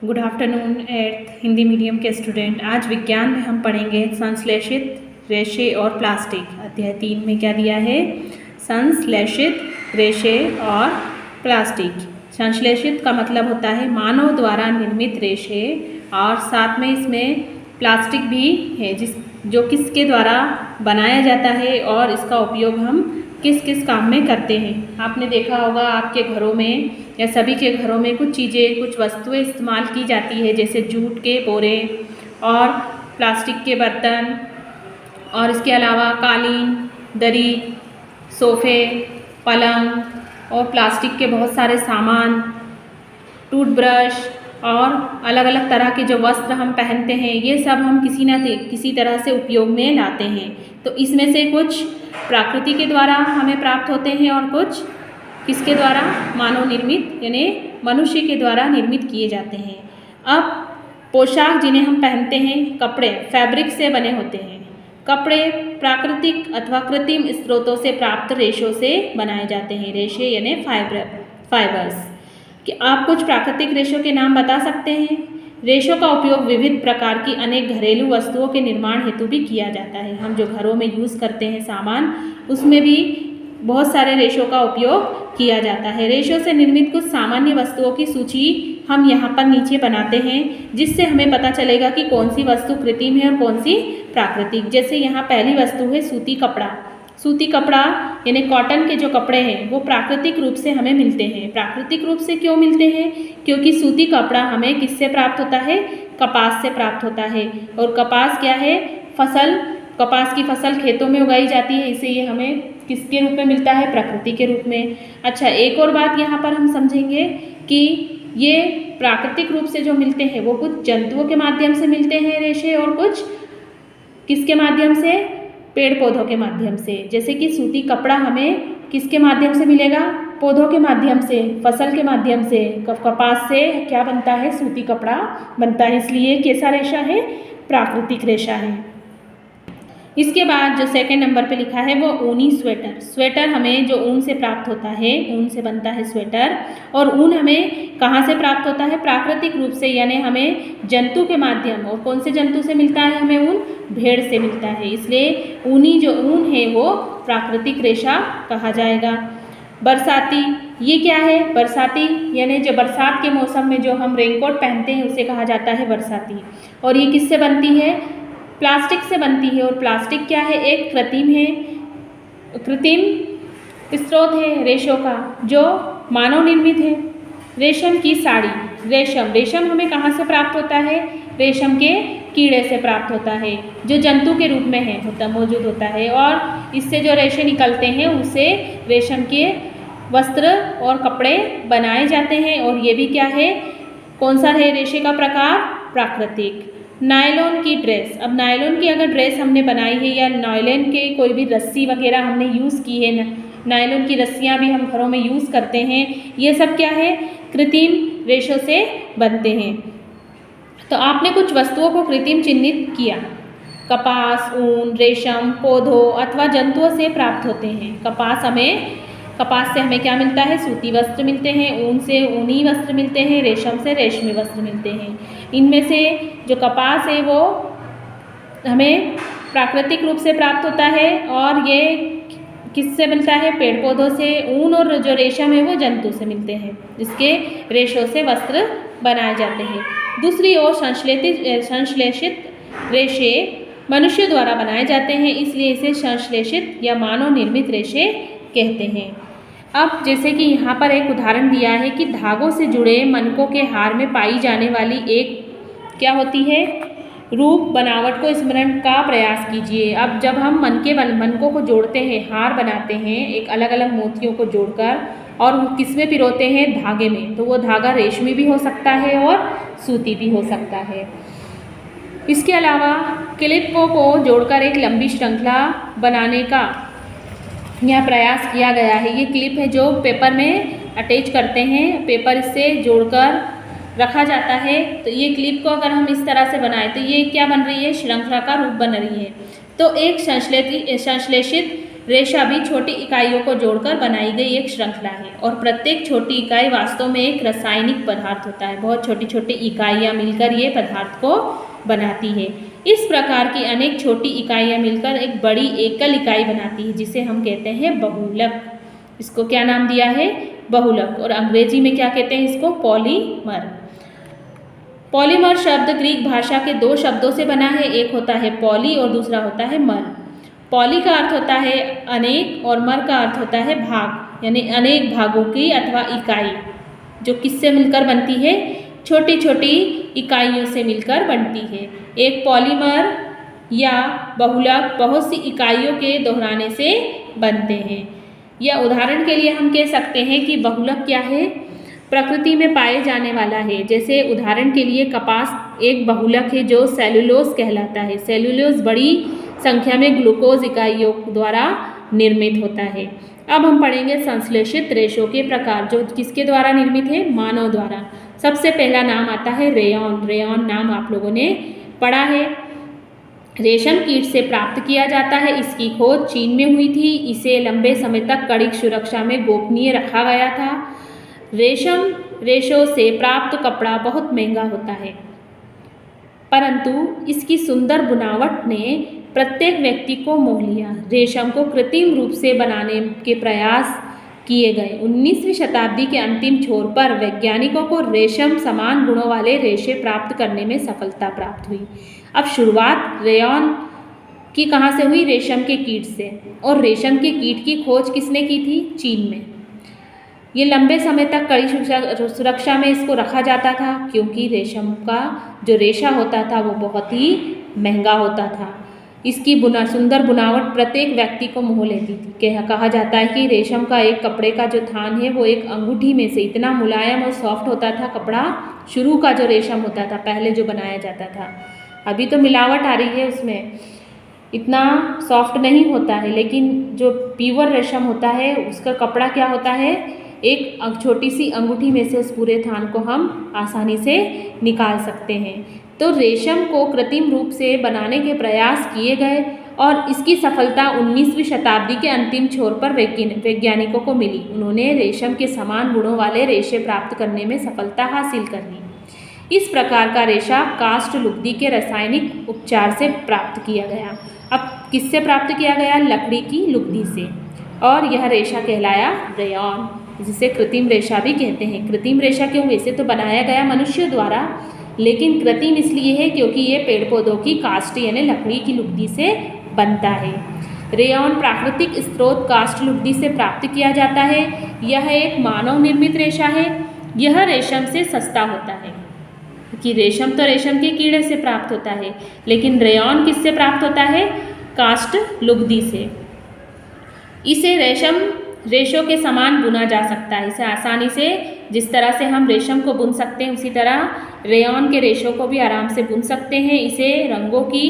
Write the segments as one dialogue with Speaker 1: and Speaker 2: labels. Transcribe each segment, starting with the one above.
Speaker 1: Good afternoon at Hindi medium के student. आज विज्ञान में हम पढ़ेंगे संश्लेषित रेशे और प्लास्टिक। अध्याय 3 में क्या दिया है? संश्लेषित रेशे और प्लास्टिक। संश्लेषित का मतलब होता है मानव द्वारा निर्मित रेशे, और साथ में इसमें प्लास्टिक भी है जो किसके द्वारा बनाया जाता है और इसका उपयोग हम किस किस काम में करते हैं। आपने देखा होगा आपके घरों में या सभी के घरों में कुछ चीज़ें, कुछ वस्तुएं इस्तेमाल की जाती है, जैसे जूट के बोरे और प्लास्टिक के बर्तन, और इसके अलावा कालीन, दरी, सोफ़े, पलंग और प्लास्टिक के बहुत सारे सामान, टूथब्रश और अलग अलग तरह के जो वस्त्र हम पहनते हैं, ये सब हम किसी तरह से उपयोग में लाते हैं। तो इसमें से कुछ प्रकृति के द्वारा हमें प्राप्त होते हैं और कुछ किसके द्वारा? मानव निर्मित, यानी मनुष्य के द्वारा निर्मित किए जाते हैं। अब पोशाक जिन्हें हम पहनते हैं, कपड़े फैब्रिक से बने होते हैं। कपड़े प्राकृतिक अथवा कृत्रिम स्रोतों से प्राप्त रेशों से बनाए जाते हैं। रेशे यानी फाइबर्स। कि आप कुछ प्राकृतिक रेशों के नाम बता सकते हैं? रेशों का उपयोग विविध प्रकार की अनेक घरेलू वस्तुओं के निर्माण हेतु भी किया जाता है। हम जो घरों में यूज़ करते हैं सामान, उसमें भी बहुत सारे रेशों का उपयोग किया जाता है। रेशों से निर्मित कुछ सामान्य वस्तुओं की सूची हम यहाँ पर नीचे बनाते हैं, जिससे हमें पता चलेगा कि कौन सी वस्तु कृत्रिम है और कौन सी प्राकृतिक। जैसे यहाँ पहली वस्तु है सूती कपड़ा। सूती कपड़ा यानी कॉटन के जो कपड़े हैं वो प्राकृतिक रूप से हमें मिलते हैं। प्राकृतिक रूप से क्यों मिलते हैं? क्योंकि सूती कपड़ा हमें किससे प्राप्त होता है? कपास से प्राप्त होता है। और कपास क्या है? फसल। कपास की फसल खेतों में उगाई जाती है, इसे ये हमें किसके रूप में मिलता है? प्रकृति के रूप में। अच्छा, एक और बात यहाँ पर हम समझेंगे कि ये प्राकृतिक रूप से जो मिलते हैं वो कुछ जंतुओं के माध्यम से मिलते हैं रेशे, और कुछ किसके माध्यम से? पेड़ पौधों के माध्यम से। जैसे कि सूती कपड़ा हमें किसके माध्यम से मिलेगा? पौधों के माध्यम से, फसल के माध्यम से। कपास से क्या बनता है? सूती कपड़ा बनता है, इसलिए कैसा रेशा है? प्राकृतिक रेशा है। इसके बाद जो सेकंड नंबर पे लिखा है वो ऊनी स्वेटर। स्वेटर हमें जो ऊन से प्राप्त होता है, ऊन से बनता है स्वेटर। और ऊन हमें कहाँ से प्राप्त होता है? प्राकृतिक रूप से, यानी हमें जंतु के माध्यम। और कौन से जंतु से मिलता है हमें ऊन? भेड़ से मिलता है। इसलिए ऊनी जो ऊन है वो प्राकृतिक रेशा कहा जाएगा। बरसाती, ये क्या है? बरसाती यानी जो बरसात के मौसम में जो हम रेनकोट पहनते हैं उसे कहा जाता है बरसाती। और ये किससे बनती है? प्लास्टिक से बनती है। और प्लास्टिक क्या है? एक कृत्रिम स्रोत है रेशों का, जो मानव निर्मित है। रेशम की साड़ी। रेशम हमें कहाँ से प्राप्त होता है? रेशम के कीड़े से प्राप्त होता है, जो जंतु के रूप में मौजूद होता है। और इससे जो रेशे निकलते हैं उससे रेशम के वस्त्र और कपड़े बनाए जाते हैं। और ये भी क्या है? कौन सा है रेशे का प्रकार? प्राकृतिक। नायलॉन की ड्रेस। अब नायलॉन की अगर ड्रेस हमने बनाई है, या नायलॉन के कोई भी रस्सी वगैरह हमने यूज़ की है, नायलॉन की रस्सियाँ भी हम घरों में यूज़ करते हैं, ये सब क्या है? कृत्रिम रेशों से बनते हैं। तो आपने कुछ वस्तुओं को कृत्रिम चिन्हित किया। कपास, ऊन, रेशम पौधों अथवा जंतुओं से प्राप्त होते हैं। कपास से हमें क्या मिलता है? सूती वस्त्र मिलते हैं। ऊन से ऊनी वस्त्र मिलते हैं। रेशम से रेशमी वस्त्र मिलते हैं। इनमें से जो कपास है वो हमें प्राकृतिक रूप से प्राप्त होता है, और ये किससे मिलता है? पेड़ पौधों से। ऊन और जो रेशम है वो जंतु से मिलते हैं, जिसके रेशों से वस्त्र बनाए जाते हैं। दूसरी ओर संश्लेषित रेशे मनुष्य द्वारा बनाए जाते हैं, इसलिए इसे संश्लेषित या मानव निर्मित रेशे कहते हैं। अब जैसे कि यहाँ पर एक उदाहरण दिया है कि धागों से जुड़े मनकों के हार में पाई जाने वाली एक क्या होती है? रूप बनावट को स्मरण का प्रयास कीजिए। अब जब हम मनकों को जोड़ते हैं, हार बनाते हैं एक अलग अलग मोतियों को जोड़कर, और किस में पिरोते हैं? धागे में। तो वो धागा रेशमी भी हो सकता है और सूती भी हो सकता है। इसके अलावा क्लिपों को जोड़कर एक लंबी श्रृंखला बनाने का यह प्रयास किया गया है। ये क्लिप है जो पेपर में अटैच करते हैं, पेपर से जोड़कर रखा जाता है। तो ये क्लिप को अगर हम इस तरह से बनाएं तो ये क्या बन रही है? श्रृंखला का रूप बन रही है। तो एक संश्लेषित रेशा भी छोटी इकाइयों को जोड़कर बनाई गई एक श्रृंखला है और प्रत्येक छोटी इकाई वास्तव में एक रासायनिक पदार्थ होता है। बहुत छोटी छोटी इकाइयाँ मिलकर ये पदार्थ को बनाती है। इस प्रकार की अनेक छोटी इकाइयाँ मिलकर एक बड़ी एकल इकाई बनाती है जिसे हम कहते हैं बहुलक। इसको क्या नाम दिया है? बहुलक। और अंग्रेजी में क्या कहते हैं इसको? पॉलीमर। पॉलीमर शब्द ग्रीक भाषा के दो शब्दों से बना है, एक होता है पॉली और दूसरा होता है मर। पॉली का अर्थ होता है अनेक और मर का अर्थ होता है भाग, यानी अनेक भागों की अथवा इकाई, जो किससे मिलकर बनती है? छोटी छोटी इकाइयों से मिलकर बनती है। एक पॉलीमर या बहुलक बहुत सी इकाइयों के दोहराने से बनते हैं। या उदाहरण के लिए हम कह सकते हैं कि बहुलक क्या है? प्रकृति में पाए जाने वाला है। जैसे उदाहरण के लिए कपास एक बहुलक है जो सेलुलोज कहलाता है। सेलुलोज बड़ी संख्या में ग्लूकोज इकाइयों द्वारा निर्मित होता है। अब हम पढ़ेंगे संश्लेषित रेशों के प्रकार, जो किसके द्वारा निर्मित है? मानव द्वारा। सबसे पहला नाम आता है रेयॉन। रेयॉन नाम आप लोगों ने पढ़ा है। रेशम कीट से प्राप्त किया जाता है। इसकी खोज चीन में हुई थी। इसे लंबे समय तक कड़ी सुरक्षा में गोपनीय रखा गया था। रेशों से प्राप्त कपड़ा बहुत महंगा होता है, परंतु इसकी सुंदर बुनावट ने प्रत्येक व्यक्ति को मोह लिया। रेशम को कृत्रिम रूप से बनाने के प्रयास किए गए। 19वीं शताब्दी के अंतिम छोर पर वैज्ञानिकों को रेशम समान गुणों वाले रेशे प्राप्त करने में सफलता प्राप्त हुई। अब शुरुआत रेयॉन की कहाँ से हुई? रेशम के कीट से। और रेशम के कीट की खोज किसने की थी? चीन में। ये लंबे समय तक कड़ी सुरक्षा में इसको रखा जाता था, क्योंकि रेशम का जो रेशा होता था वो बहुत ही महंगा होता था। इसकी सुंदर बुनावट प्रत्येक व्यक्ति को मोह लेती थी। कहा जाता है कि रेशम का एक कपड़े का जो थान है वो एक अंगूठी में से इतना मुलायम और सॉफ्ट होता था। कपड़ा शुरू का जो रेशम होता था, पहले जो बनाया जाता था, अभी तो मिलावट आ रही है उसमें, इतना सॉफ्ट नहीं होता है, लेकिन जो प्योर रेशम होता है उसका कपड़ा क्या होता है? एक छोटी सी अंगूठी में से उस पूरे थान को हम आसानी से निकाल सकते हैं। तो रेशम को कृत्रिम रूप से बनाने के प्रयास किए गए और इसकी सफलता 19वीं शताब्दी के अंतिम छोर पर वैज्ञानिकों को मिली। उन्होंने रेशम के समान गुणों वाले रेशे प्राप्त करने में सफलता हासिल कर ली। इस प्रकार का रेशा काष्ठ लुगदी के रासायनिक उपचार से प्राप्त किया गया। अब किससे प्राप्त किया गया? लकड़ी की लुगदी से। और यह रेशा कहलाया रेयॉन, जिसे कृत्रिम रेशा भी कहते हैं। कृत्रिम रेशा क्यों? वैसे तो बनाया गया मनुष्य द्वारा, लेकिन कृत्रिम इसलिए है क्योंकि ये पेड़ पौधों की काष्ठ यानी लकड़ी की लुगदी से बनता है। रेयॉन प्राकृतिक स्रोत काष्ठ लुगदी से प्राप्त किया जाता है। यह एक मानव निर्मित रेशा है। यह रेशम से सस्ता होता है, कि रेशम तो रेशम के कीड़े से प्राप्त होता है, लेकिन रेयॉन किससे प्राप्त होता है? काष्ठ लुगदी से। इसे रेशों के समान बुना जा सकता है। इसे आसानी से, जिस तरह से हम रेशम को बुन सकते हैं उसी तरह रेयॉन के रेशों को भी आराम से बुन सकते हैं। इसे रंगों की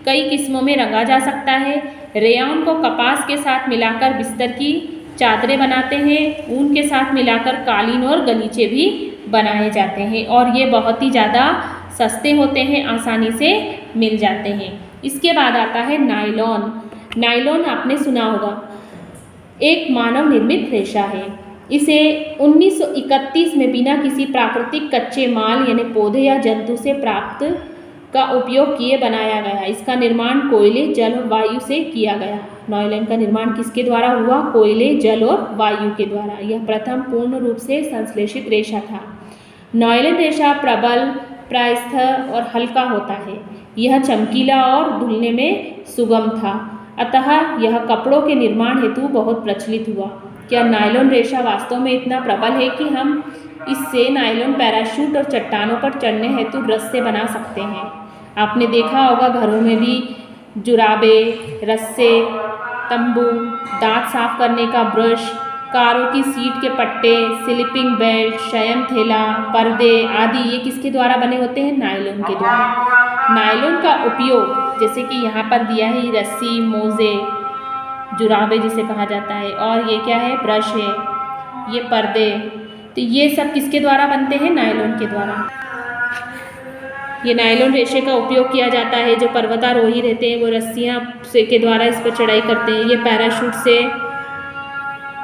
Speaker 1: कई किस्मों में रंगा जा सकता है। रेयॉन को कपास के साथ मिलाकर बिस्तर की चादरें बनाते हैं। ऊन के साथ मिलाकर कालीन और गलीचे भी बनाए जाते हैं और ये बहुत ही ज़्यादा सस्ते होते हैं, आसानी से मिल जाते हैं। इसके बाद आता है नायलॉन। नायलॉन आपने सुना होगा, एक मानव निर्मित रेशा है। इसे 1931 में बिना किसी प्राकृतिक कच्चे माल यानी पौधे या जंतु से प्राप्त का उपयोग किए बनाया गया। इसका निर्माण कोयले, जल और वायु से किया गया। नायलॉन का निर्माण किसके द्वारा हुआ? कोयले, जल और वायु के द्वारा। यह प्रथम पूर्ण रूप से संश्लेषित रेशा था। नायलॉन रेशा प्रबल, प्रायस्थ और हल्का होता है। यह चमकीला और धुलने में सुगम था, अतः यह कपड़ों के निर्माण हेतु बहुत प्रचलित हुआ। क्या नायलॉन रेशा वास्तव में इतना प्रबल है कि हम इससे नायलॉन पैराशूट और चट्टानों पर चढ़ने हेतु रस्से बना सकते हैं? आपने देखा होगा घरों में भी जुराबे, रस्से, तंबू, दांत साफ करने का ब्रश, कारों की सीट के पट्टे, स्लीपिंग बेल्ट, शयन थैला, पर्दे आदि ये किसके द्वारा बने होते हैं? नायलॉन के द्वारा। नायलॉन का उपयोग जैसे कि यहाँ पर दिया है रस्सी, मोजे, जुराबे जिसे कहा जाता है, और ये क्या है? ब्रश है, ये पर्दे, तो ये सब किसके द्वारा बनते हैं? नायलॉन के द्वारा। ये नायलॉन रेशे का उपयोग किया जाता है। जो पर्वतारोही रहते हैं वो रस्सियाँ से के द्वारा इस पर चढ़ाई करते हैं। ये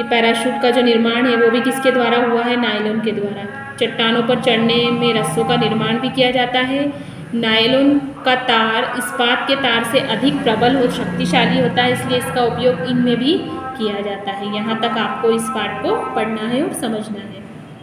Speaker 1: पैराशूट का जो निर्माण है वो भी किसके द्वारा हुआ है? नायलॉन के द्वारा। चट्टानों पर चढ़ने में रस्सों का निर्माण भी किया जाता है। नायलॉन का तार इस्पात के तार से अधिक प्रबल और शक्तिशाली होता है, इसलिए इसका उपयोग इनमें भी किया जाता है। यहाँ तक आपको इस पाठ को पढ़ना है और समझना है।